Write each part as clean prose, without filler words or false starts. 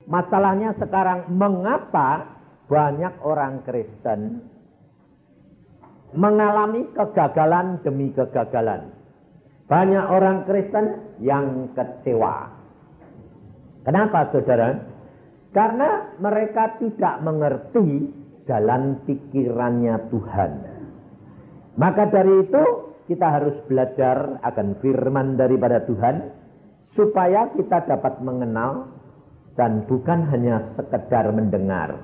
Masalahnya sekarang, mengapa banyak orang Kristen mengalami kegagalan demi kegagalan? Banyak orang Kristen yang kecewa. Kenapa, saudara? Karena mereka tidak mengerti jalan pikirannya Tuhan. Maka dari itu kita harus belajar akan firman daripada Tuhan, supaya kita dapat mengenal dan bukan hanya sekedar mendengar,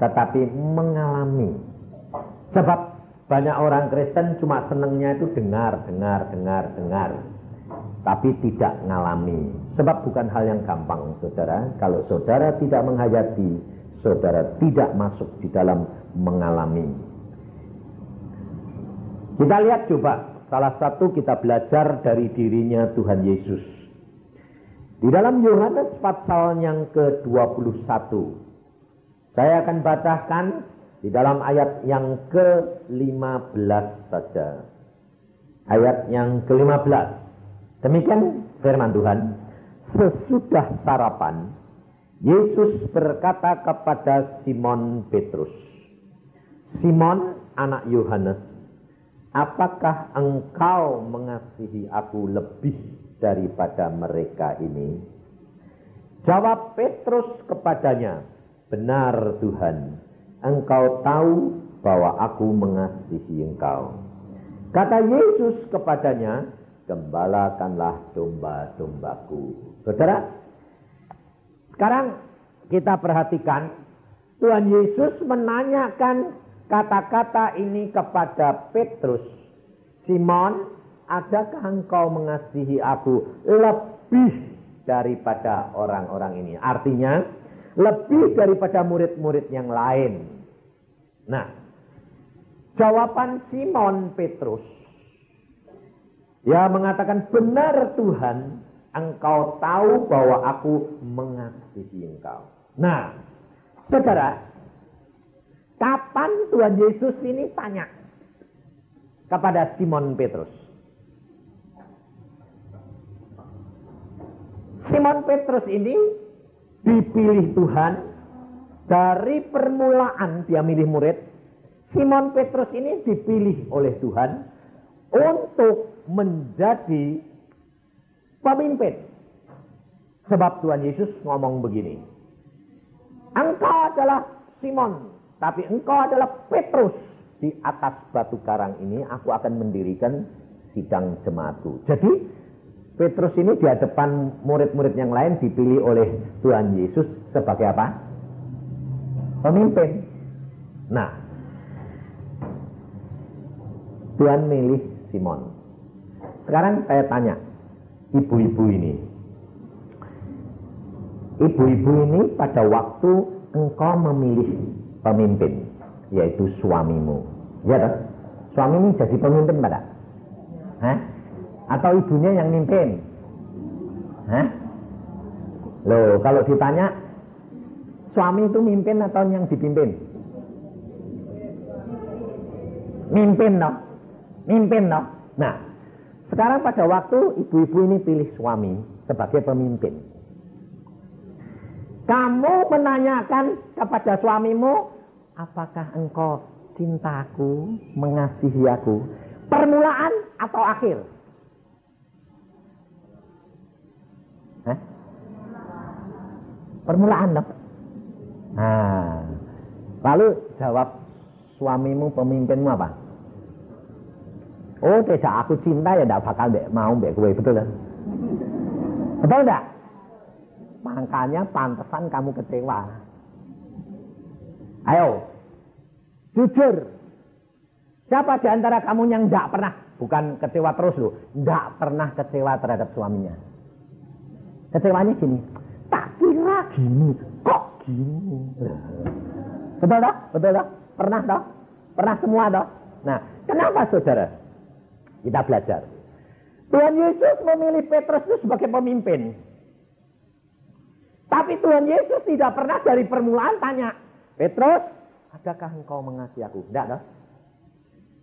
tetapi mengalami. Sebab banyak orang Kristen cuma senangnya itu dengar, tapi tidak ngalami. Sebab bukan hal yang gampang, saudara. Kalau saudara tidak menghayati, saudara tidak masuk di dalam mengalami. Kita lihat coba, salah satu kita belajar dari dirinya Tuhan Yesus. Di dalam Yohanes pasal yang ke-21, saya akan bacakan di dalam ayat yang ke-15 saja. Ayat yang ke-15. Demikian firman Tuhan. Sesudah sarapan, Yesus berkata kepada Simon Petrus, "Simon, anak Yohanes, apakah engkau mengasihi aku lebih daripada mereka ini?" Jawab Petrus kepadanya, "Benar Tuhan, engkau tahu bahwa aku mengasihi engkau." Kata Yesus kepadanya, "Gembalakanlah domba-dombaku." Saudara, sekarang kita perhatikan, Tuhan Yesus menanyakan kata-kata ini kepada Petrus. "Simon, adakah engkau mengasihi aku lebih daripada orang-orang ini?" Artinya, lebih daripada murid-murid yang lain. Nah, jawaban Simon Petrus, dia mengatakan, "Benar Tuhan, engkau tahu bahwa aku mengasihi engkau." Nah, saudara, kapan Tuhan Yesus ini tanya kepada Simon Petrus? Simon Petrus ini dipilih Tuhan dari permulaan, dia milih murid. Simon Petrus ini dipilih oleh Tuhan untuk menjadi pemimpin. Sebab Tuhan Yesus ngomong begini, "Engkau adalah Simon, tapi engkau adalah Petrus. Di atas batu karang ini aku akan mendirikan sidang jemaatku." Jadi Petrus ini di hadapan murid-murid yang lain dipilih oleh Tuhan Yesus sebagai apa? Pemimpin. Nah, Tuhan milih Simon. Sekarang saya tanya, ibu-ibu ini pada waktu engkau memilih pemimpin, yaitu suamimu, ya toh? Suamimu jadi pemimpin pada? Hah? Atau ibunya yang mimpin? Hah? Loh, kalau ditanya, suami itu mimpin atau yang dipimpin? Mimpin toh? Mimpin toh? Nah, sekarang pada waktu ibu-ibu ini pilih suami sebagai pemimpin, kamu menanyakan kepada suamimu, "Apakah engkau cintaku, mengasihi aku?" Permulaan atau akhir? Hah? Permulaan dong. Nah, lalu jawab suamimu, pemimpinmu apa? "Oh, tidak, aku cinta ya tidak bakal mau mbak gue." Betul kan? Betul enggak? Makanya pantesan kamu kecewa. Ayo, jujur. Siapa di antara kamu yang tidak pernah, bukan kecewa terus loh, tidak pernah kecewa terhadap suaminya? Kecewanya gini, "Tak kira gini, kok gini." Betul toh? Betul toh? Pernah toh? Pernah semua toh? Nah, kenapa saudara? Kita belajar. Tuhan Yesus memilih Petrus itu sebagai pemimpin. Tapi Tuhan Yesus tidak pernah dari permulaan tanya, "Petrus, adakah engkau mengasihi aku?" Tidak toh?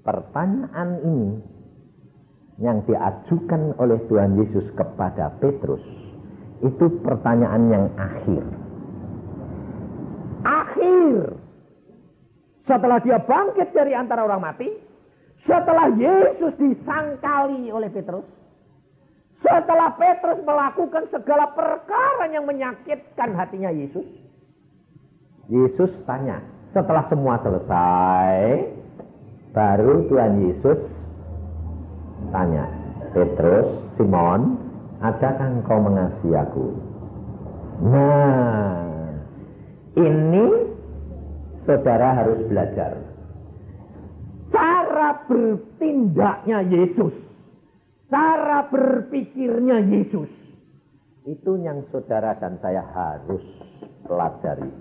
Pertanyaan ini yang diajukan oleh Tuhan Yesus kepada Petrus, itu pertanyaan yang akhir. terakhir. Setelah dia bangkit dari antara orang mati, setelah Yesus disangkali oleh Petrus, setelah Petrus melakukan segala perkara yang menyakitkan hatinya Yesus, Yesus tanya, setelah semua selesai, baru Tuhan Yesus tanya, Petrus, Simon, adakah engkau mengasihi aku? Nah, ini saudara harus belajar cara bertindaknya Yesus, cara berpikirnya Yesus. Itu yang saudara dan saya harus pelajari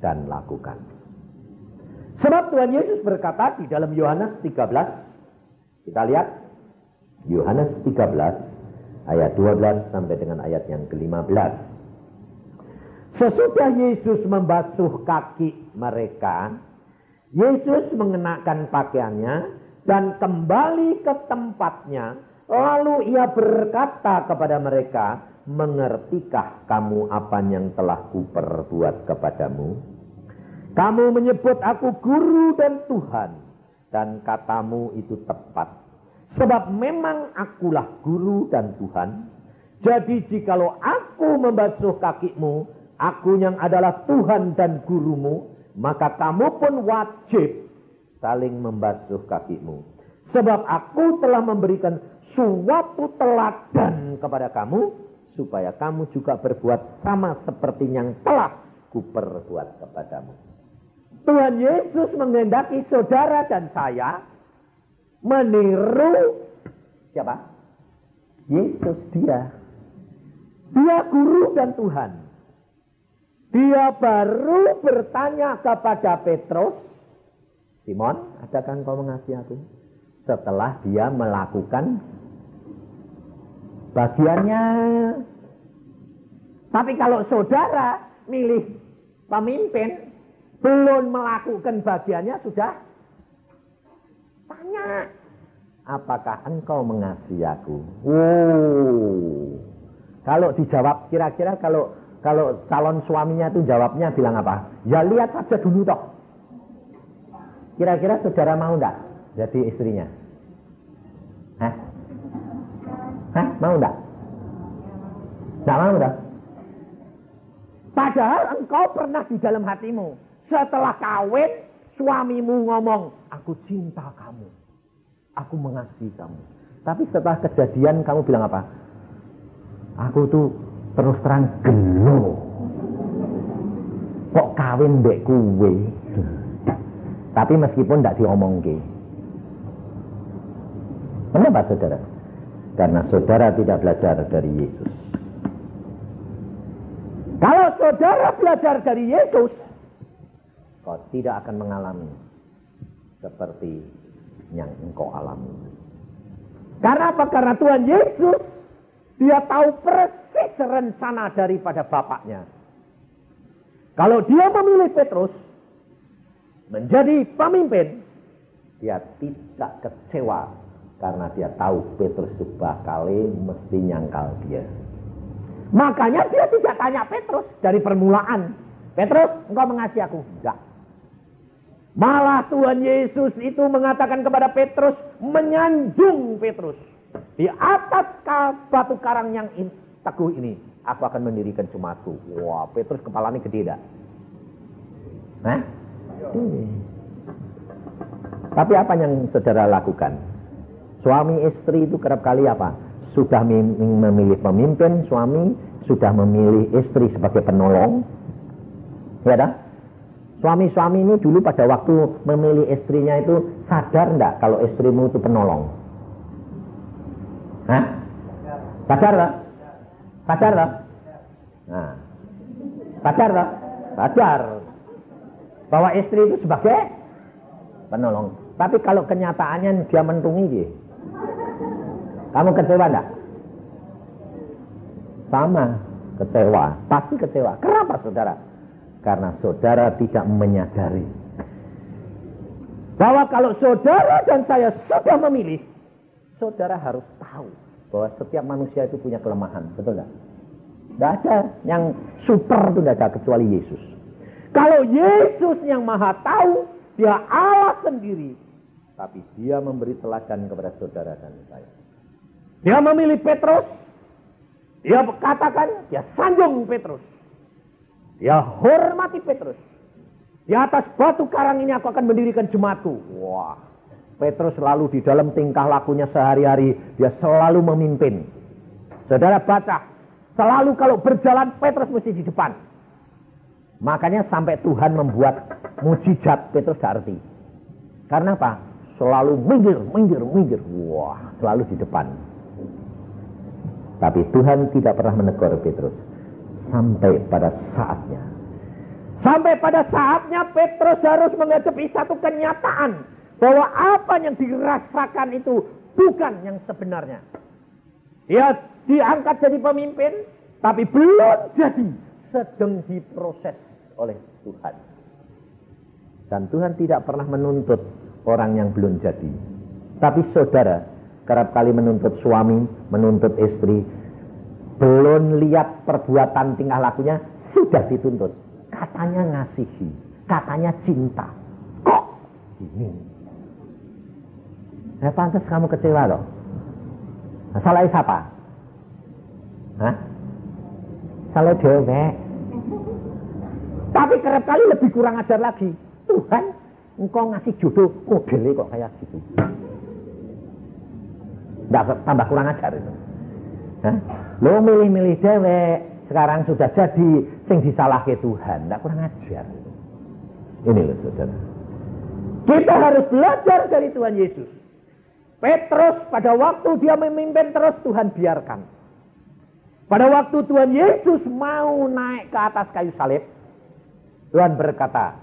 dan lakukan. Sebab Tuhan Yesus berkata di dalam Yohanes 13, kita lihat Yohanes 13 ayat 12 sampai dengan ayat yang ke-15. Sesudah Yesus membasuh kaki mereka, Yesus mengenakan pakaiannya dan kembali ke tempatnya. Lalu ia berkata kepada mereka, mengertikah kamu apa yang telah kuperbuat kepadamu? Kamu menyebut aku guru dan Tuhan, dan katamu itu tepat. Sebab memang akulah guru dan Tuhan. Jadi jikalau aku membasuh kakimu, aku yang adalah Tuhan dan gurumu, maka kamu pun wajib saling membasuh kakimu. Sebab aku telah memberikan suatu teladan kepada kamu, supaya kamu juga berbuat sama seperti yang telah kuperbuat kepadamu. Tuhan Yesus menghendaki saudara dan saya meniru siapa? Yesus dia. Dia guru dan Tuhan. Dia baru bertanya kepada Petrus, Simon, adakah engkau mengasihi aku? Setelah dia melakukan bagiannya. Tapi kalau saudara milih pemimpin, belum melakukan bagiannya, sudah tanya, apakah engkau mengasihi aku? Kalau dijawab, kira-kira kalau calon suaminya itu jawabnya bilang apa? Ya lihat saja dulu toh. Kira-kira saudara mau enggak jadi istrinya? Hah? Mau enggak? Enggak mau enggak? Padahal engkau pernah di dalam hatimu, setelah kawin, suamimu ngomong, aku cinta kamu, aku mengasihi kamu. Tapi setelah kejadian kamu bilang apa? Aku tuh terus terang gelo. Kok kawin mbek kuwe? Tapi meskipun tidak diomongke. Kenapa saudara? Karena saudara tidak belajar dari Yesus. Kalau saudara belajar dari Yesus, kau tidak akan mengalami seperti yang engkau alami. Karena apa? Karena Tuhan Yesus, dia tahu persis rencana daripada Bapaknya. Kalau dia memilih Petrus menjadi pemimpin, dia tidak kecewa. Karena dia tahu Petrus itu bakal mesti nyangkal dia. Makanya dia tidak tanya Petrus dari permulaan. Petrus, engkau mengasihi aku? Enggak. Malah Tuhan Yesus itu mengatakan kepada Petrus, menyanjung Petrus. Di atas batu karang yang teguh ini, aku akan mendirikan jemaatku. Wah, Petrus kepalanya gede dah. Nah? Tapi apa yang saudara lakukan? Suami istri itu kerap kali apa? Sudah memilih pemimpin, suami sudah memilih istri sebagai penolong. Ya dah? Suami-suami ini dulu pada waktu memilih istrinya itu sadar enggak kalau istrimu itu penolong? Hah? Sadar tak? Sadar tak? Nah. Sadar tak? Sadar. Bahwa istri itu sebagai penolong. Tapi kalau kenyataannya dia mentungi dia. Kamu kecewa enggak? Sama. Kecewa. Pasti kecewa. Kenapa saudara? Karena saudara tidak menyadari bahwa kalau saudara dan saya sudah memilih, saudara harus tahu bahwa setiap manusia itu punya kelemahan. Betul enggak? Tidak ada yang super itu tidak ada kecuali Yesus. Kalau Yesus yang maha tahu, dia Allah sendiri. Tapi dia memberi teladan kepada saudara dan saya. Dia memilih Petrus. Dia katakan, dia sanjung Petrus. Dia hormati Petrus. Di atas batu karang ini aku akan mendirikan jemaatku. Wah, Petrus selalu di dalam tingkah lakunya sehari-hari, dia selalu memimpin. Saudara baca, selalu kalau berjalan Petrus mesti di depan. Makanya sampai Tuhan membuat mujizat Petrus gak arti. Karena apa? Selalu minggir. Wah, selalu di depan. Tapi Tuhan tidak pernah menegur Petrus. Sampai pada saatnya. Sampai pada saatnya Petrus harus menghadapi satu kenyataan. Bahwa apa yang dirasakan itu bukan yang sebenarnya. Dia diangkat jadi pemimpin. Tapi belum jadi. Sedang diproses oleh Tuhan. Dan Tuhan tidak pernah menuntut orang yang belum jadi. Tapi saudara, kerap kali menuntut suami, menuntut istri. Belum lihat perbuatan tingkah lakunya, sudah dituntut. Katanya ngasihi, katanya cinta. Kok ini? Pantas kamu kecewa loh. Salah siapa? Hah? Salah dewek. Tapi kerap kali lebih kurang ajar lagi. Tuhan, engkau ngasih jodoh modelnya kok kayak gitu. Nggak tambah kurang ajar itu. Hah? Lo milih-milih dewek. Sekarang sudah jadi, sing disalahke Tuhan, tidak kurang ajar. Ini loh saudara. Kita harus belajar dari Tuhan Yesus. Petrus pada waktu dia memimpin terus Tuhan biarkan. Pada waktu Tuhan Yesus mau naik ke atas kayu salib, Tuhan berkata,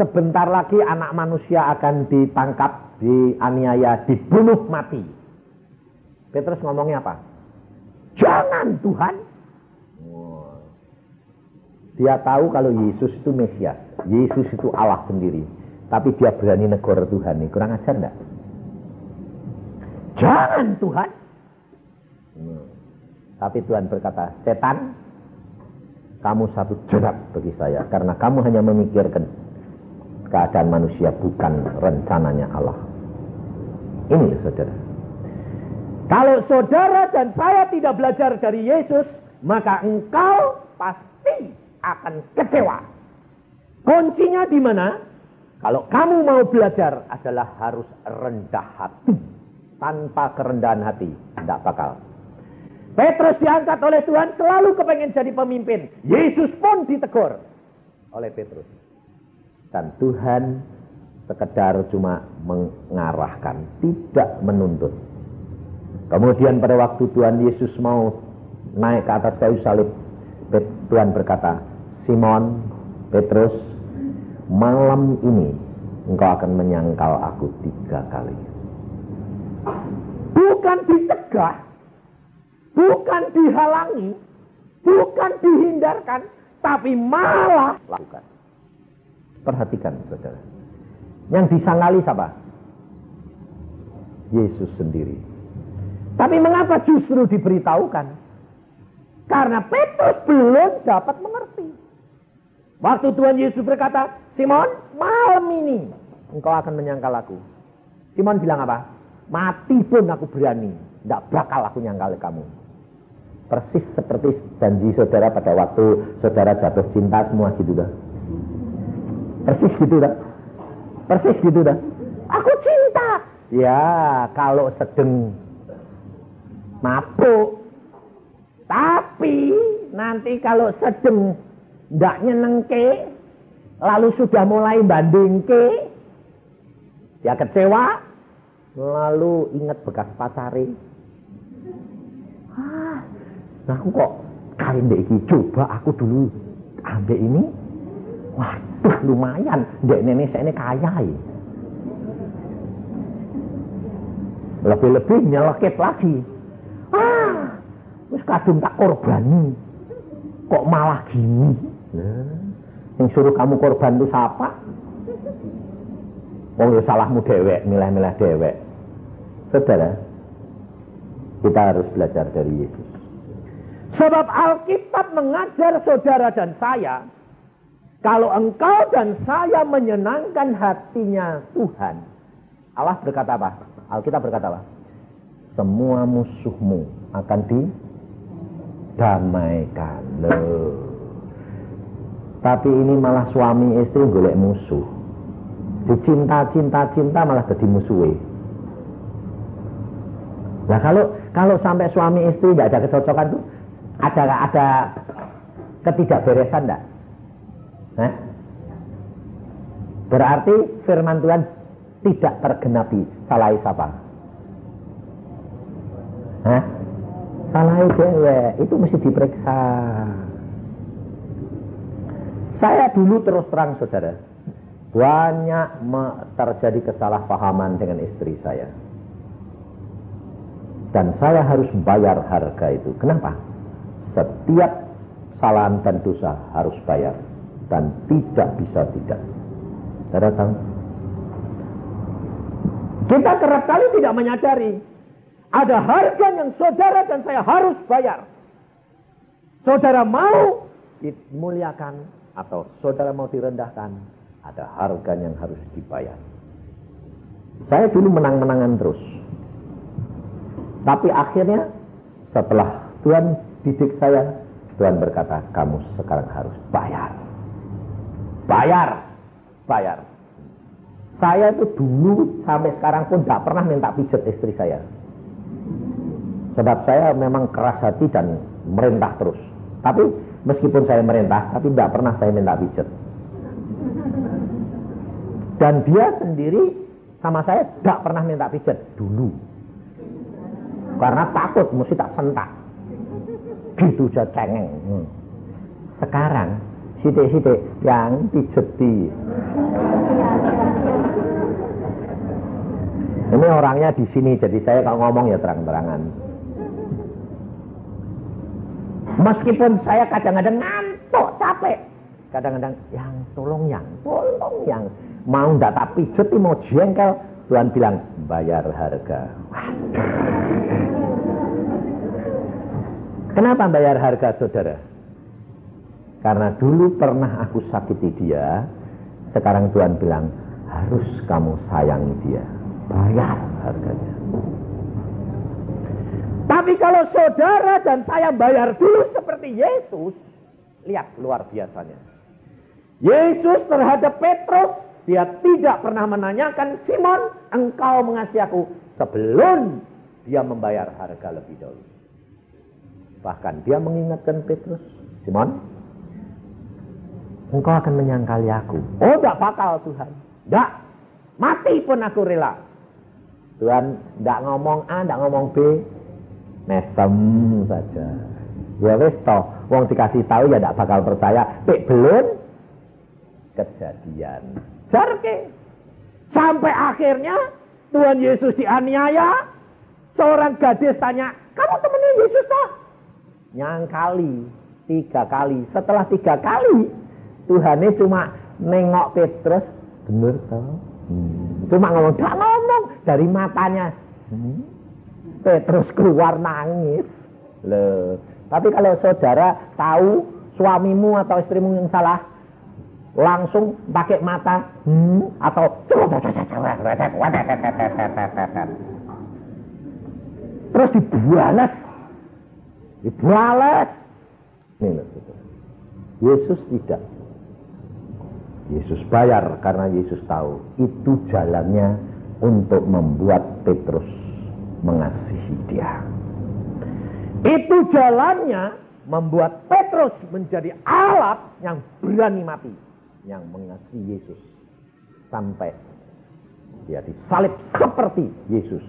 sebentar lagi anak manusia akan ditangkap, dianiaya, dibunuh mati. Petrus ngomongnya apa? Jangan Tuhan. Dia tahu kalau Yesus itu Mesias. Yesus itu Allah sendiri. Tapi dia berani negor Tuhan nih. Kurang ajar enggak? Jangan Tuhan. Tapi Tuhan berkata, setan, kamu satu jerat bagi saya. Karena kamu hanya memikirkan keadaan manusia, bukan rencananya Allah. Ini saudara. Kalau saudara dan saya tidak belajar dari Yesus, maka engkau pasti akan kecewa. Kuncinya di mana? Kalau kamu mau belajar adalah harus rendah hati. Tanpa kerendahan hati tidak bakal. Petrus diangkat oleh Tuhan, selalu kepengen jadi pemimpin. Yesus pun ditegur oleh Petrus. Dan Tuhan sekedar cuma mengarahkan, tidak menuntut. Kemudian pada waktu Tuhan Yesus mau naik ke atas kayu salib, Tuhan berkata, Simon, Petrus, malam ini engkau akan menyangkal aku 3 kali. Bukan dicegah, bukan dihalangi, bukan dihindarkan, tapi malah lakukan. Perhatikan saudara. Yang disangkali siapa? Yesus sendiri. Tapi mengapa justru diberitahukan? Karena Petrus belum dapat mengerti. Waktu Tuhan Yesus berkata, Simon, malam ini engkau akan menyangkal aku. Simon bilang apa? Mati pun aku berani. Tidak bakal aku nyangkal kamu. Persis seperti janji saudara pada waktu saudara jatuh cinta semua gitu dah. Persis gitu dah. Persis gitu dah. Aku cinta. Ya, kalau sedang mabuk. Tapi nanti kalau sedang tidak nyenengke, lalu sudah mulai bandingke, dia kecewa, lalu ingat bekas pacare. Aku kok kali ini coba aku dulu ambil ini, waduh lumayan, dek nenek saya ini kaya ya. Lebih-lebih nyelekit lagi. Wis kadung tak korbani, kok malah gini. Yang suruh kamu korban itu siapa? Wong ya salahmu dewek, milih-milih dewek. Saudara, kita harus belajar dari Yesus. Sebab Alkitab mengajar saudara dan saya Kalau engkau dan saya menyenangkan hatinya Tuhan, Allah berkata apa? Alkitab berkata apa? Semua musuhmu akan didamaikan. Loh. Tapi ini malah suami istri golek musuh. Dicinta malah jadi musuhe. Nah kalau sampai suami istri tidak ada kecocokan tuh, ada ketidakberesan enggak? Hah? Berarti firman Tuhan tidak tergenapi. Salah siapa? Hah? Salah cewek. Itu mesti diperiksa. Saya dulu terus terang saudara, banyak terjadi kesalahpahaman dengan istri saya. Dan saya harus bayar harga itu. Kenapa? Setiap kesalahan dan dosa harus bayar. Dan tidak bisa tidak. Saudara tahu? Kita kerap kali tidak menyadari ada harga yang saudara dan saya harus bayar. Saudara mau dimuliakan atau saudara mau direndahkan, ada harga yang harus dibayar. Saya dulu menang-menangan terus. Tapi akhirnya setelah Tuhan didik saya, Tuhan berkata, kamu sekarang harus bayar. Bayar. Saya itu dulu sampai sekarang pun tidak pernah minta pijet istri saya. Sebab saya memang keras hati dan merintah terus. Tapi meskipun saya merintah, tapi tidak pernah saya minta pijet. Dan dia sendiri sama saya tidak pernah minta pijet dulu. Karena takut mesti tak sentak. Gitu aja cengeng. Sekarang sidik-sidik yang pijeti. Ini orangnya di sini, jadi saya kalau ngomong ya terang-terangan. Meskipun saya kadang-kadang ngantuk, capek, kadang-kadang tolong yang mau ndak tak pijeti, mau jengkel, Tuhan bilang bayar harga. Kenapa bayar harga saudara? Karena dulu pernah aku sakiti dia, sekarang Tuhan bilang, harus kamu sayangi dia. Bayar harganya. Tapi kalau saudara dan saya bayar dulu seperti Yesus, lihat luar biasanya. Yesus terhadap Petrus, dia tidak pernah menanyakan, Simon, engkau mengasihi aku, sebelum dia membayar harga lebih dahulu. Bahkan dia mengingatkan Petrus, Simon, engkau akan menyangkali aku. Oh, tidak bakal Tuhan. Tidak. Mati pun aku rela. Tuhan tidak ngomong A, tidak ngomong B. Mesem saja. Ya wis toh, wong dikasih tahu ya tidak bakal percaya. Belum kejadian. Jarke. Sampai akhirnya Tuhan Yesus dianiaya. Seorang gadis tanya, kamu temennya Yesus toh? Nyangkali 3 kali. Setelah 3 kali, Tuhan ini cuma nengok Petrus, bener toh? Cuma ngomong, gak ngomong dari matanya. Petrus keluar nangis. Loh. Tapi kalau saudara tahu suamimu atau istrimu yang salah, langsung pakai mata, atau terus dibalas. Nih loh, Yesus tidak. Yesus bayar karena Yesus tahu itu jalannya untuk membuat Petrus mengasihi dia. Itu jalannya membuat Petrus menjadi alat yang berani mati, yang mengasihi Yesus sampai dia disalib seperti Yesus.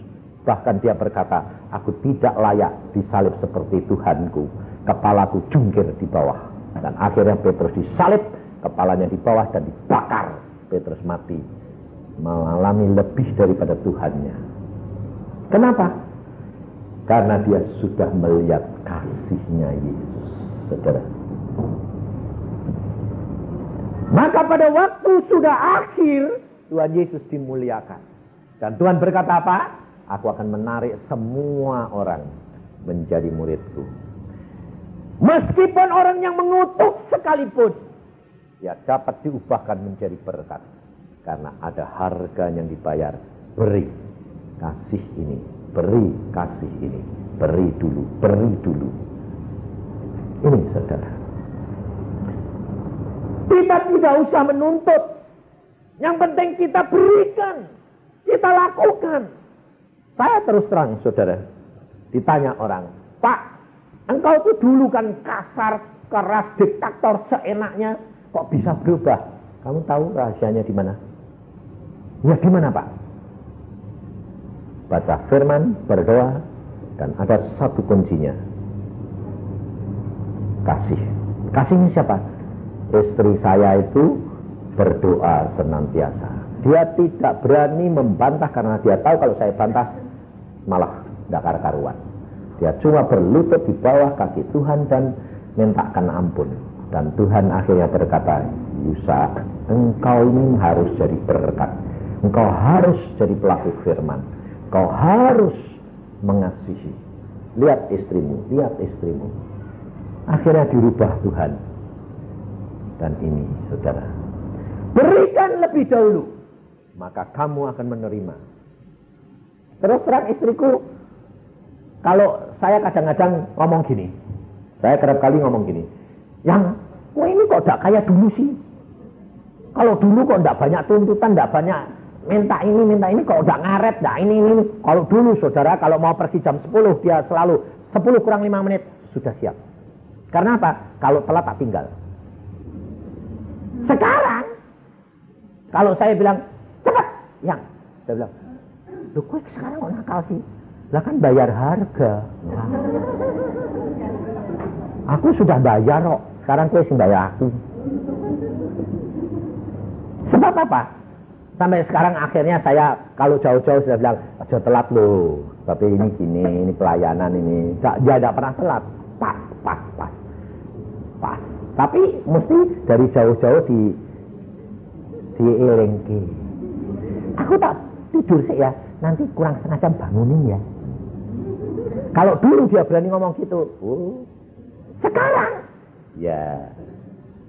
Bahkan dia berkata, aku tidak layak disalib seperti Tuhanku, kepalaku jungkir di bawah. Dan akhirnya Petrus disalib, kepalanya di bawah dan dibakar. Petrus mati, mengalami lebih daripada Tuhannya. Kenapa? Karena dia sudah melihat kasihnya Yesus, saudara. Maka pada waktu sudah akhir, Tuhan Yesus dimuliakan. Dan Tuhan berkata apa? Aku akan menarik semua orang menjadi muridku. Meskipun orang yang mengutuk sekalipun, dia dapat diubahkan menjadi berkat. Karena ada harga yang dibayar. Beri kasih ini, beri kasih ini, beri dulu, beri dulu. Ini saudara. Kita tidak usah menuntut. Yang penting kita berikan, kita lakukan. Saya terus terang saudara, ditanya orang, Pak, engkau tuh dulu kan kasar, keras, diktator seenaknya, kok bisa berubah? Kamu tahu rahasianya di mana? Ya di mana, Pak? Baca firman, berdoa, dan ada satu kuncinya. Kasih. Kasihnya siapa? Istri saya itu berdoa senantiasa. Dia tidak berani membantah karena dia tahu kalau saya bantah malah tidak karu-karuan. Dia cuma berlutut di bawah kaki Tuhan dan mintakan ampun. Dan Tuhan akhirnya berkata, Yusa, engkau ini harus jadi berkat. Engkau harus jadi pelaku firman. Engkau harus mengasihi. Lihat istrimu, lihat istrimu. Akhirnya dirubah Tuhan. Dan ini saudara, berikan lebih dahulu, maka kamu akan menerima. Terus terang istriku, kalau saya kadang-kadang ngomong gini, saya kerap kali ngomong gini, yang kok ini kok tidak kayak dulu sih? Kalau dulu kok tidak banyak tuntutan, tidak banyak minta ini, kok tidak ngaret, tidak ini. Kalau dulu saudara, kalau mau pergi jam 10, dia selalu 10 kurang 5 menit sudah siap. Karena apa? Kalau telat tak tinggal. Sekarang, kalau saya bilang, cepat, yang saya bilang, loh kok sekarang kok nakal sih? Lah kan bayar harga. Nah. Aku sudah bayar kok, sekarang kok sih bayar aku. Sebab apa? Sampai sekarang akhirnya saya kalau jauh-jauh sudah bilang, aja telat loh, tapi ini gini, ini pelayanan ini. Dia tidak pernah telat, pas. Tapi mesti dari jauh-jauh dielengke. Aku tak tidur sih ya, nanti kurang setengah jam bangunin ya. Kalau dulu dia berani ngomong gitu, sekarang, ya,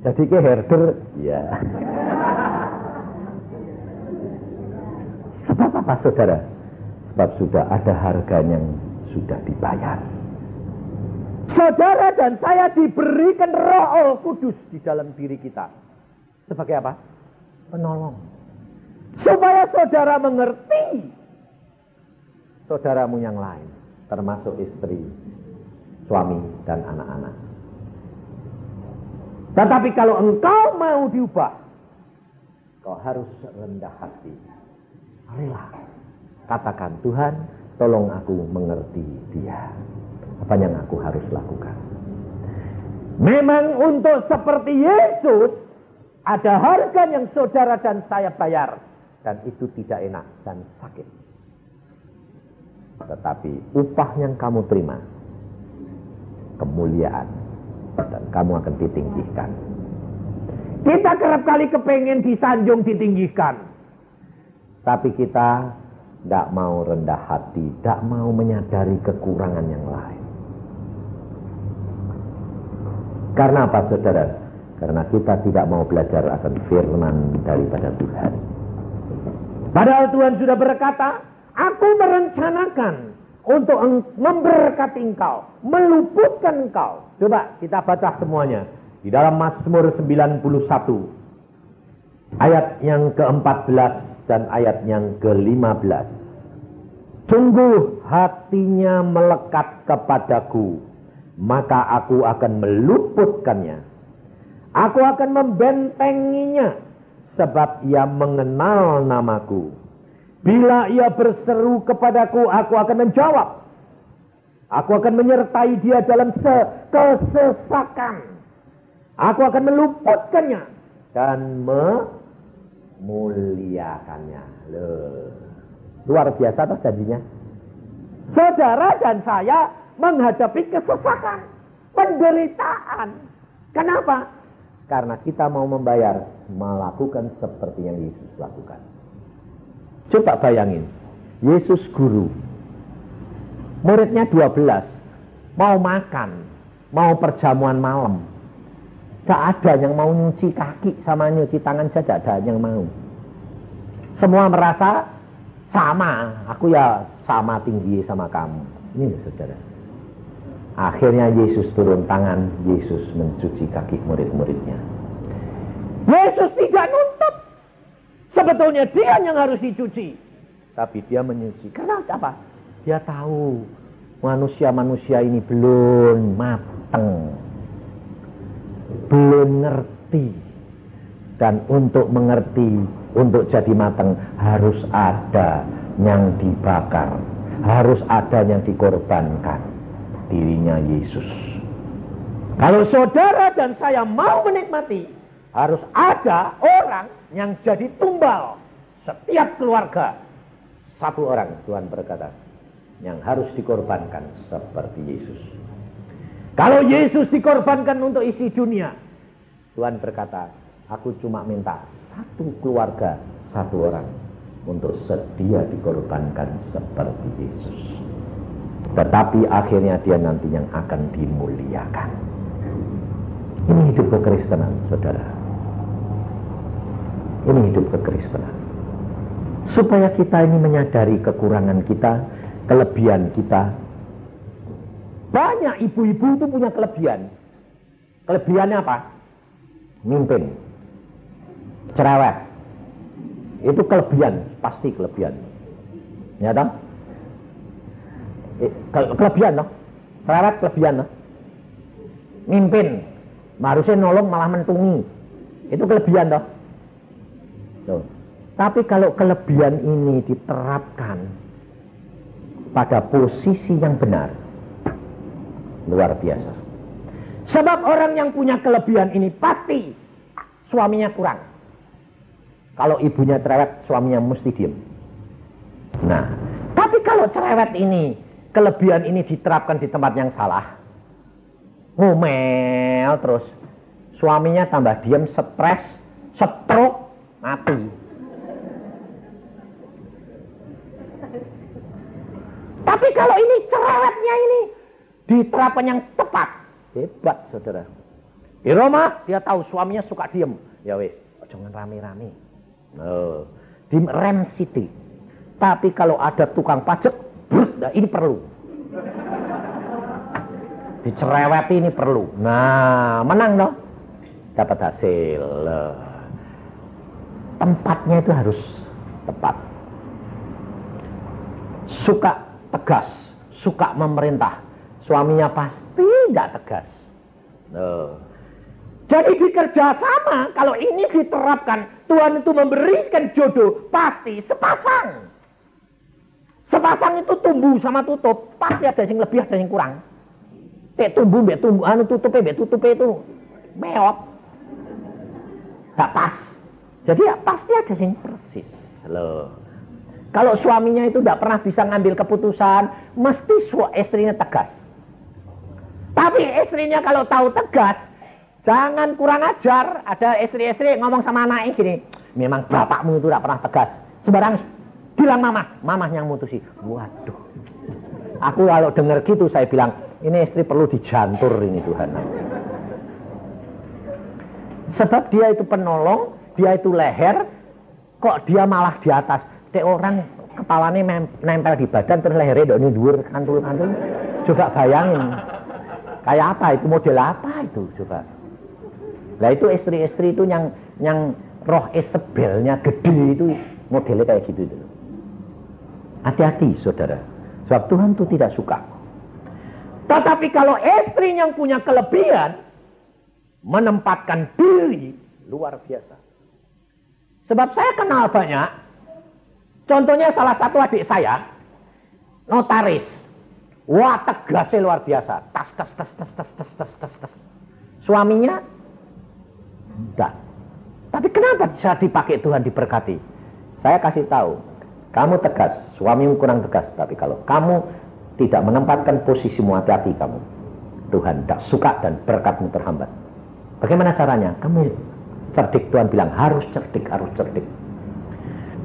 jadi ke herder, ya. Sebab apa saudara? Sebab sudah ada harga yang sudah dibayar. Saudara dan saya diberikan Roh Kudus di dalam diri kita. Sebagai apa? Penolong. Supaya saudara mengerti saudaramu yang lain, termasuk istri, suami, dan anak-anak. Tetapi kalau engkau mau diubah, kau harus rendah hati. Rela. Katakan, Tuhan, tolong aku mengerti dia. Apa yang aku harus lakukan? Memang untuk seperti Yesus, ada harga yang saudara dan saya bayar. Dan itu tidak enak dan sakit. Tetapi upah yang kamu terima, kemuliaan, dan kamu akan ditinggikan. Kita kerap kali kepengen disanjung, ditinggikan. Tapi kita tidak mau rendah hati, tidak mau menyadari kekurangan yang lain. Karena apa saudara? Karena kita tidak mau belajar akan firman daripada Tuhan. Padahal Tuhan sudah berkata, aku merencanakan untuk memberkati engkau, meluputkan engkau. Coba kita baca semuanya. Di dalam Mazmur 91, ayat yang ke-14 dan ayat yang ke-15. Sungguh hatinya melekat kepadaku, maka aku akan meluputkannya. Aku akan membentenginya, sebab ia mengenal namaku. Bila ia berseru kepadaku, aku akan menjawab. Aku akan menyertai dia dalam kesesakan. Aku akan meluputkannya dan memuliakannya. Luar biasa atas janjinya. Saudara dan saya menghadapi kesesakan, penderitaan. Kenapa? Karena kita mau membayar, melakukan seperti yang Yesus lakukan. Coba bayangin, Yesus guru, muridnya 12, mau makan, mau perjamuan malam. Gak ada yang mau nyuci kaki sama nyuci tangan saja, ada yang mau. Semua merasa sama, aku ya sama tinggi sama kamu. Ini saudara. Akhirnya Yesus turun tangan, Yesus mencuci kaki murid-muridnya. Yesus tidak nuntut. Sebetulnya dia yang harus dicuci. Tapi dia menyuci. Karena apa? Dia tahu manusia-manusia ini belum mateng. Belum ngerti. Dan untuk mengerti, untuk jadi mateng, harus ada yang dibakar. Harus ada yang dikorbankan. Dirinya Yesus. Kalau saudara dan saya mau menikmati, harus ada orang yang jadi tumbal. Setiap keluarga, satu orang, Tuhan berkata, yang harus dikorbankan seperti Yesus. Kalau Yesus dikorbankan untuk isi dunia, Tuhan berkata, aku cuma minta satu keluarga, satu orang, untuk sedia dikorbankan seperti Yesus. Tetapi akhirnya dia nanti yang akan dimuliakan. Ini hidup kekristenan, saudara. Ini hidup kekristenan. Supaya kita ini menyadari kekurangan kita, kelebihan kita. Banyak ibu-ibu itu punya kelebihan. Kelebihannya apa? Mimpin. Cerewet. Itu kelebihan, pasti kelebihan. Ya toh? Kelebihan toh? Cerewet kelebihan toh? Mimpin. Harusnya nolong malah mentungi. Itu kelebihan toh? Tuh. Tapi kalau kelebihan ini diterapkan pada posisi yang benar, luar biasa. Sebab orang yang punya kelebihan ini pasti suaminya kurang. Kalau ibunya cerewet, suaminya mesti diem. Nah, tapi kalau cerewet ini, kelebihan ini diterapkan di tempat yang salah, ngomel terus, suaminya tambah diem, stres, stroke, mati. Tapi kalau ini cerewetnya ini diterapkan yang tepat, hebat saudara. Di Roma dia tahu suaminya suka diem, ya wes, jangan rame-rame. Di rem city. Tapi kalau ada tukang pajak, nah ini perlu. Dicereweti ini perlu. Nah, menang dong. Dapat hasil. Tempatnya itu harus tepat. Suka tegas, suka memerintah. Suaminya pasti tidak tegas. Jadi di kerjasama, kalau ini diterapkan, Tuhan itu memberikan jodoh, pasti sepasang. Sepasang itu tumbuh sama tutup, pasti ada yang lebih, ada yang kurang. Tumbuh, tutup itu meot. Gak pas. Jadi ya pasti ada yang persis. Loh. Kalau suaminya itu tidak pernah bisa ngambil keputusan, mesti istrinya tegas. Tapi istrinya kalau tahu tegas, jangan kurang ajar. Ada istri-istri ngomong sama anaknya gini, memang bapakmu itu tidak pernah tegas. Sembarang bilang mama yang mutusi. Waduh. Aku kalau dengar gitu saya bilang, ini istri perlu dijantur ini Tuhan. Sebab dia itu penolong, dia itu leher, kok dia malah di atas. Orang kepalanya nempel di badan terus lehernya ini dhuwur kantul-kantul. Coba bayangin. Kayak apa itu, model apa itu coba. Nah itu istri-istri itu yang roh Isabelnya gede itu modelnya kayak gitu itu. Hati-hati saudara. Sebab Tuhan itu tidak suka. Tetapi kalau istri yang punya kelebihan menempatkan diri luar biasa. Sebab saya kenal banyak. Contohnya salah satu adik saya, notaris. Wah tegasnya luar biasa. Tas. Suaminya, enggak. Tapi kenapa bisa dipakai Tuhan diberkati? Saya kasih tahu, kamu tegas, suamimu kurang tegas. Tapi kalau kamu tidak menempatkan posisimu, hati-hati kamu. Tuhan tidak suka dan berkatmu terhambat. Bagaimana caranya? Kamu cerdik, Tuhan bilang harus cerdik.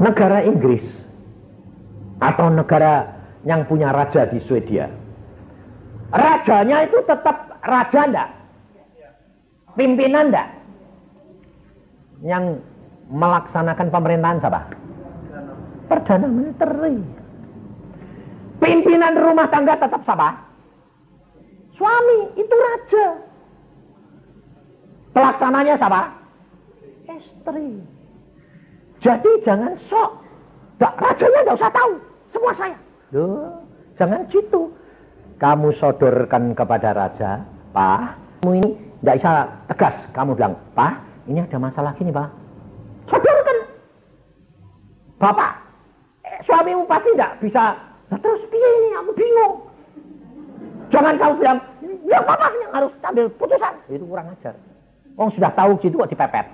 Negara Inggris atau negara yang punya raja di Swedia, rajanya itu tetap raja enggak? Pimpinan enggak? Yang melaksanakan pemerintahan siapa? Perdana Menteri. Pimpinan rumah tangga tetap siapa? Suami, itu raja. Pelaksananya siapa? Istri. Jadi jangan sok. Rajanya enggak usah tahu. Semua saya. Duh, jangan gitu. Kamu sodorkan kepada raja, Pak, kamu ini enggak bisa tegas. Kamu bilang, Pak, ini ada masalah gini, Pak. Sodorkan. Bapak, suamimu pasti enggak bisa. Nah, terus piye ini? Aku bingung. Jangan kamu bilang, ya Bapak yang harus ambil putusan. Itu kurang ajar. Sudah tahu gitu kok dipepet.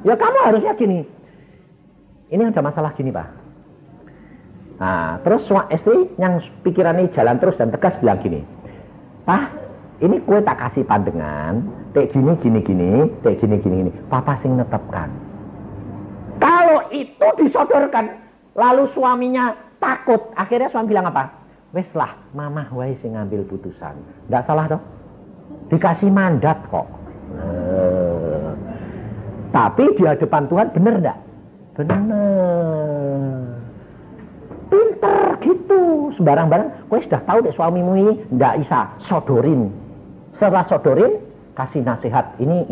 Ya kamu harusnya gini. Ini ada masalah gini, Pak. Nah, terus istri yang pikirannya jalan terus dan tegas bilang gini, Pak, ini kue tak kasih pandangan, kayak gini, kayak gini. Papa sing netepkan. Kalau itu disodorkan, lalu suaminya takut, akhirnya suami bilang apa? Wes lah, mama wae sing ngambil putusan. Nggak salah dong? Dikasih mandat kok. Tapi di hadapan Tuhan bener nggak? Bener. Pinter gitu. Sembarang-barang, kowe sudah tahu deh suamimu ini nggak bisa sodorin. Setelah sodorin, kasih nasihat. Ini,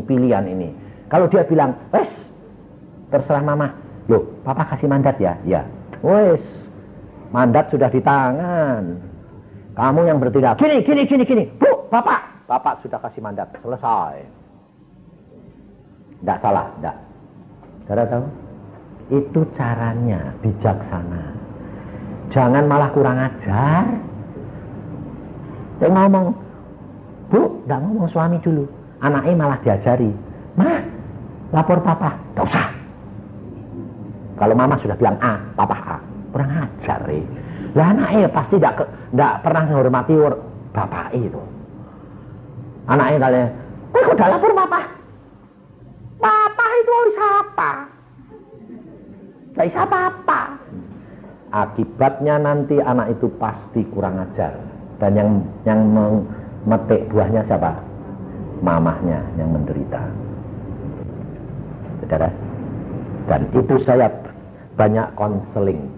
pilihan ini. Kalau dia bilang, wes, terserah mama. Loh, papa kasih mandat ya? Ya. Wes, mandat sudah di tangan. Kamu yang bertindak. Gini. Bu, bapak sudah kasih mandat. Selesai. Nggak salah, nggak. Saudara tahu? Itu caranya bijaksana. Jangan malah kurang ajar. Dia ngomong, Bu, nggak ngomong suami dulu. Anaknya malah diajari. Mah, lapor papa. Nggak usah. Kalau mama sudah bilang A, papa A. Kurang ajar. Lah anaknya pasti nggak pernah menghormati bapak itu. Anaknya kalian, kok udah lapor papa? Papa itu harus apa? Gak bisa apa-apa. Akibatnya nanti anak itu pasti kurang ajar. Dan yang memetik buahnya siapa? Mamahnya yang menderita. Saudara. Dan itu saya banyak konseling.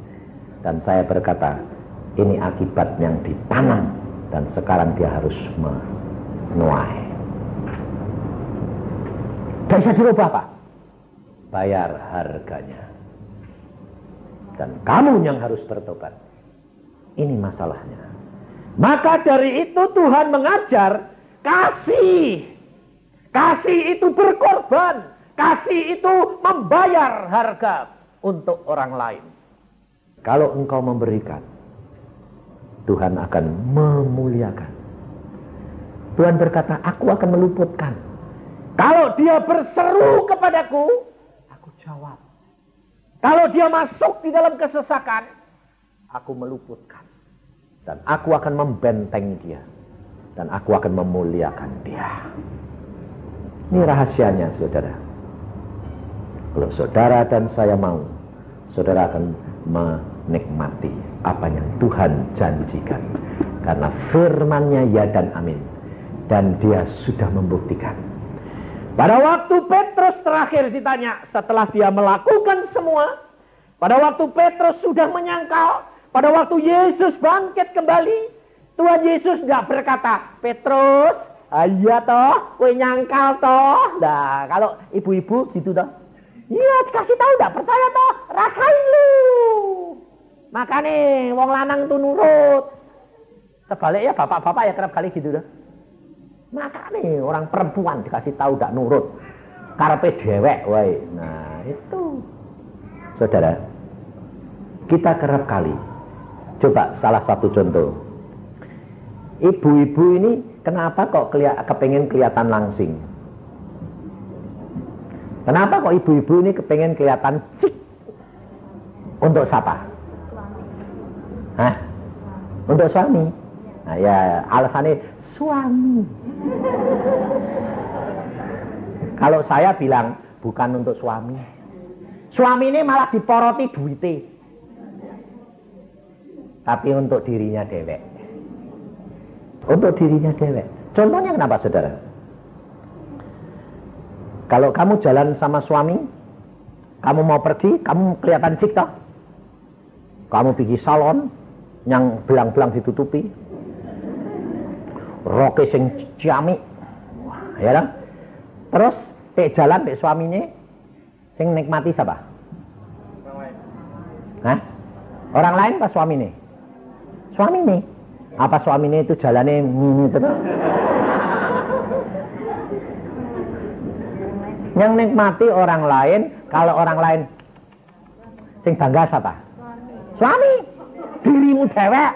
Dan saya berkata, ini akibat yang ditanam. Dan sekarang dia harus menuai. Gak bisa dirubah, Pak. Bayar harganya. Dan kamu yang harus bertobat. Ini masalahnya. Maka dari itu Tuhan mengajar kasih. Kasih itu berkorban. Kasih itu membayar harga untuk orang lain. Kalau engkau memberikan, Tuhan akan memuliakan. Tuhan berkata, aku akan meluputkan. Kalau dia berseru kepadaku, aku jawab. Kalau dia masuk di dalam kesesakan, aku meluputkan. Dan aku akan membenteng dia. Dan aku akan memuliakan dia. Ini rahasianya, saudara. Kalau saudara dan saya mau, saudara akan menikmati apa yang Tuhan janjikan. Karena firman-Nya ya dan amin. Dan dia sudah membuktikan. Pada waktu Petrus terakhir ditanya, setelah dia melakukan semua, pada waktu Petrus sudah menyangkal, pada waktu Yesus bangkit kembali, Tuhan Yesus tidak berkata, Petrus, iya toh, kowe nyangkal toh. Nah, kalau ibu-ibu gitu toh, iya kasih tahu tidak percaya toh, rasain lu. Makanya wong lanang tuh nurut. Sebaliknya bapak-bapak ya kerap kali gitu toh. Maka nih orang perempuan dikasih tahu tidak nurut, karepe dewek, wae. Nah itu, saudara, kita kerap kali. Coba salah satu contoh, ibu-ibu ini kenapa kok kepengen kelihatan langsing? Kenapa kok ibu-ibu ini kepengen kelihatan cik? Untuk siapa? Hah? Untuk suami? Nah ya alasannya suami. Kalau saya bilang bukan untuk suami. Suami ini malah diporoti duitnya. Tapi untuk dirinya dewek. Untuk dirinya dewek. Contohnya kenapa, saudara? Kalau kamu jalan sama suami, kamu mau pergi, kamu kelihatan cik toh. Kamu pergi salon, yang belang-belang ditutupi, roke sing ciamik, ya kan? Terus jalan suaminya, sing nikmati siapa? Hah? Orang lain apa suami nih? Suami nih. Apa suami nih itu jalannya terus? Yang nikmati orang lain, kalau orang lain sing bangga siapa? Suami. Dirimu dewek.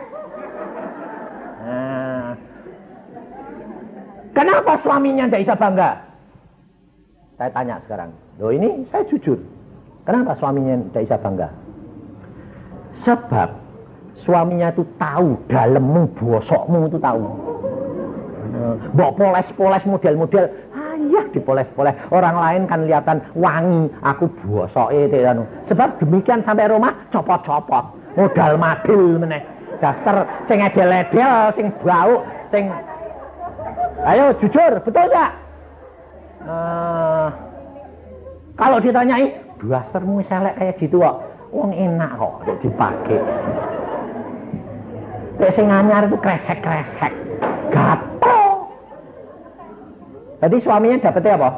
Nah. Kenapa suaminya tidak bisa bangga? Saya tanya sekarang. Loh ini saya jujur. Kenapa suaminya tidak bisa bangga? Sebab suaminya itu tahu dalemmu, bosokmu itu tahu. Mbok poles-poles model-model, ayah dipoles-poles. Orang lain kan kelihatan wangi, aku bosoke itu. Sebab demikian sampai rumah copot-copot, modal madil meneh. Daster sing edel-edel, sing bau, sing ayo jujur, betul enggak? Kalau ditanyai, dastermu selek kayak gitu kok. Wong enak kok dipakai. Kayak sing anyar itu kresek-kresek, gatel. Jadi suaminya dapetnya apa?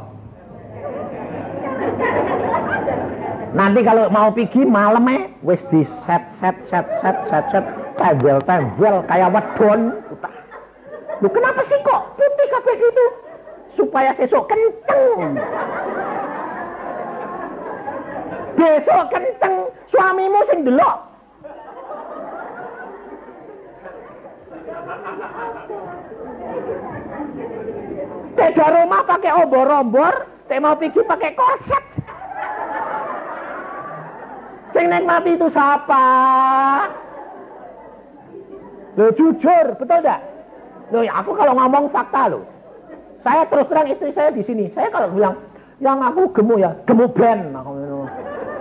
Nanti kalau mau pergi malamnya, wis di set, tembel kayak wedon. Lu kenapa sih kok putih kabeh gitu? Supaya sesuk kenceng. Besok kenceng, suamimu sing delok. Tega rumah pakai obor-obor, teh mau pergi pakai korset. Sing nikmati itu siapa? Lo jujur, betul enggak? Lo ya aku kalau ngomong fakta lo. Saya terus terang istri saya di sini. Saya kalau bilang, yang aku gemuk ya, gemuk ben.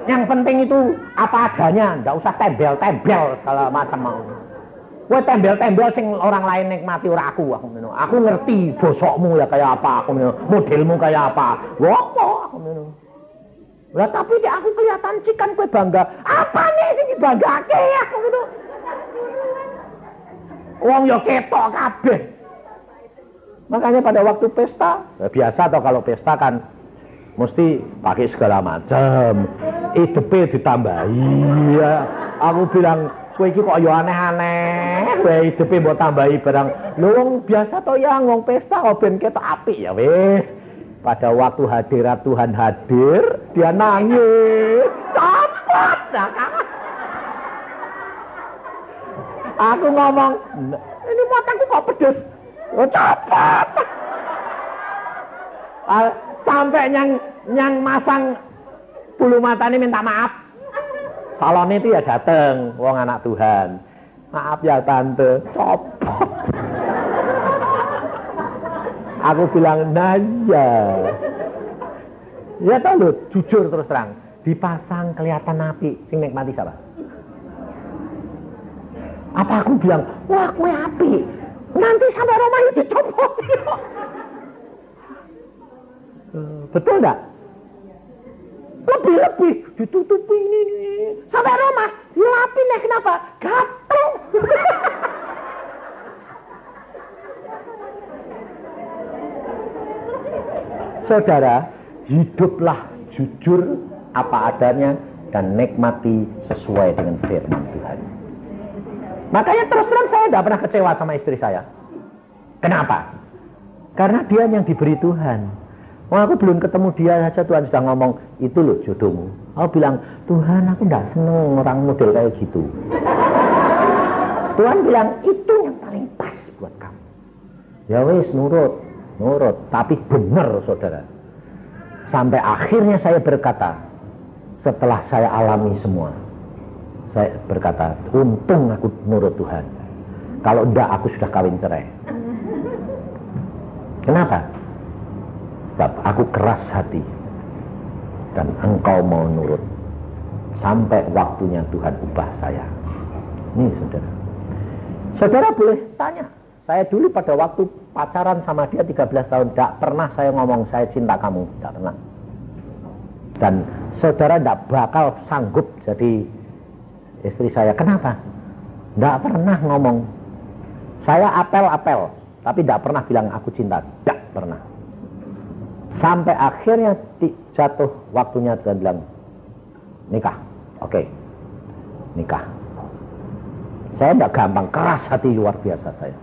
Yang penting itu apa adanya, enggak usah tembel-tembel segala macam mau. Gue tembel-tembel sing orang lain nikmati ora aku ngono. Aku ngerti bosokmu ya kayak apa, aku ngono. Modelmu kayak apa. Wopo aku ngono. Lah tapi dek aku kelihatan cikan kowe bangga. Apane sing dibanggake aku ngono. Wong yo ketok kabeh. Makanya pada waktu pesta, ya biasa toh kalau pesta kan mesti pakai segala macam. Hidupe ditambahi ya. Aku bilang kowe iki kok yo aneh-aneh, kowe hidupe mbok tambahi barang. Lho wong biasa to ya ngomong pesta kok ben ketok apik ya wis. Pada waktu hadirat Tuhan hadir, dia nangis. Copot dah. Aku ngomong, ini mataku kok pedes. Oh, copot. Sampai yang masang bulu mata ini minta maaf. Salon itu ya dateng, wong anak Tuhan. Maaf ya tante, copot. Aku bilang nanya. Ya tau lho, jujur terus terang. Dipasang kelihatan api, sing nikmati siapa? Apa aku bilang, wah kue api. Nanti sampai rumah itu dicopot. Betul enggak? Lebih-lebih ditutupi ini. Sampai rumah dilapin ya kenapa? Gatel. Saudara, hiduplah jujur apa adanya dan nikmati sesuai dengan firman Tuhan. Makanya terus terang saya tidak pernah kecewa sama istri saya. Kenapa? Karena dia yang diberi Tuhan. Wah, aku belum ketemu dia saja Tuhan sudah ngomong, itu loh jodohmu. Aku bilang, Tuhan aku tidak seneng orang model kayak gitu. Tuhan bilang, itu yang paling pas buat kamu. Ya wis, nurut. Tapi benar saudara. Sampai akhirnya saya berkata, setelah saya alami semua, saya berkata, untung aku nurut Tuhan. Kalau enggak aku sudah kawin cerai. Kenapa? Sebab aku keras hati dan engkau mau nurut sampai waktunya Tuhan ubah saya. Ini saudara. Saudara boleh tanya. Saya dulu pada waktu pacaran sama dia 13 tahun, tidak pernah saya ngomong saya cinta kamu, tidak pernah. Dan saudara tidak bakal sanggup jadi istri saya. Kenapa? Tidak pernah ngomong. Saya apel-apel, tapi tidak pernah bilang aku cinta, tidak pernah. Sampai akhirnya jatuh waktunya Tuhan bilang nikah. Oke, nikah. Saya tidak gampang, keras hati luar biasa saya.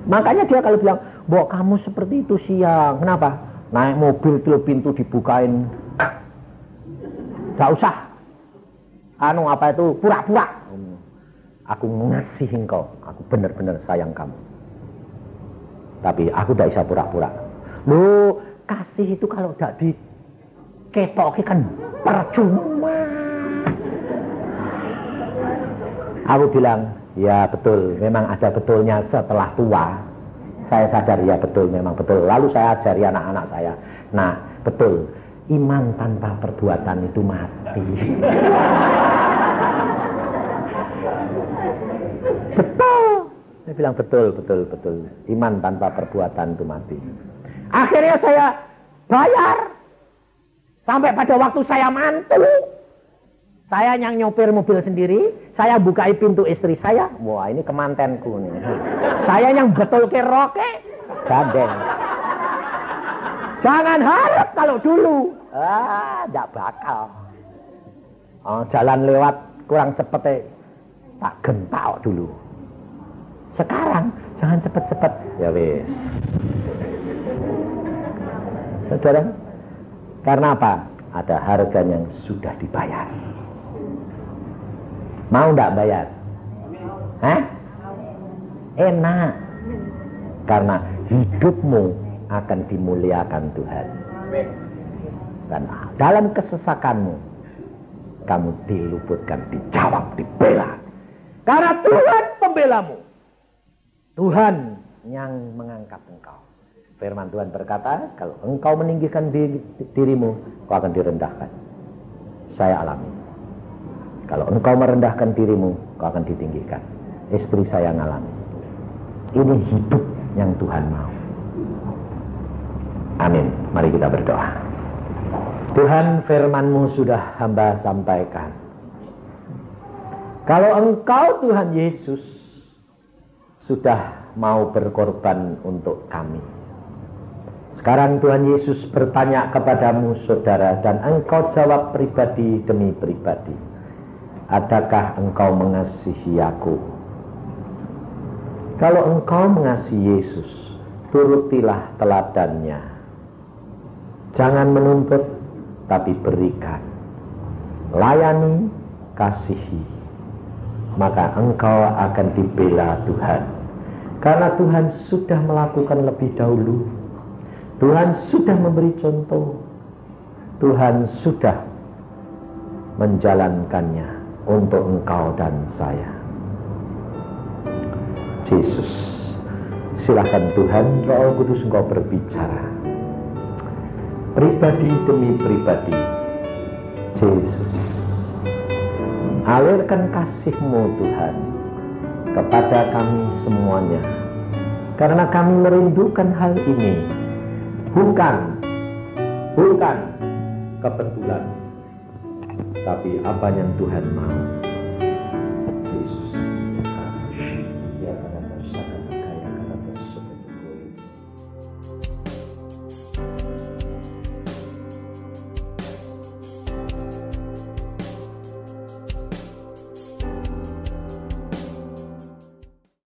Makanya dia kalau bilang, "Mbok kamu seperti itu siang." Kenapa? Naik mobil tuh pintu dibukain. Gak usah. Apa itu? Pura-pura. Aku mengasihi engkau. Aku benar-benar sayang kamu. Tapi aku tidak bisa pura-pura. Loh, kasih itu kalau tidak diketoki kan percuma. Aku bilang, ya betul, memang ada betulnya setelah tua. Saya sadar, ya betul, memang betul. Lalu saya ajari anak-anak saya. Nah, betul, iman tanpa perbuatan itu mati. Betul. Saya bilang betul. Iman tanpa perbuatan itu mati. Akhirnya saya bayar. Sampai pada waktu saya mantul. Saya yang nyopir mobil sendiri, saya bukai pintu istri saya. Wah, ini kemantenku nih. Saya yang betul ke roke, gandeng. Jangan harap kalau dulu. Enggak bakal. Jalan lewat kurang cepet tak gentak dulu. Sekarang jangan cepet-cepet. Ya wis. Saudara, karena apa? Ada harga yang sudah dibayar. Mau enggak bayar? Hah? Enak. Karena hidupmu akan dimuliakan Tuhan. Dan dalam kesesakanmu, kamu diluputkan, dijawab, dibela. Karena Tuhan pembelamu. Tuhan yang mengangkat engkau. Firman Tuhan berkata, kalau engkau meninggikan dirimu, kau akan direndahkan. Saya alami. Kalau engkau merendahkan dirimu, kau akan ditinggikan. Istri saya ngalami. Ini hidup yang Tuhan mau. Amin. Mari kita berdoa. Tuhan, firman-Mu sudah hamba sampaikan. Kalau engkau Tuhan Yesus sudah mau berkorban untuk kami. Sekarang Tuhan Yesus bertanya kepadamu saudara, dan engkau jawab pribadi demi pribadi. Adakah engkau mengasihi aku? Kalau engkau mengasihi Yesus, turutilah teladannya. Jangan menuntut, tapi berikan. Layani, kasihi. Maka engkau akan dibela Tuhan. Karena Tuhan sudah melakukan lebih dahulu. Tuhan sudah memberi contoh. Tuhan sudah menjalankannya untuk engkau dan saya. Yesus, silakan Tuhan, Roh Kudus engkau berbicara. Pribadi demi pribadi. Yesus, alirkan kasih-Mu Tuhan kepada kami semuanya. Karena kami merindukan hal ini. Bukan kebetulan, tapi apa yang Tuhan mau.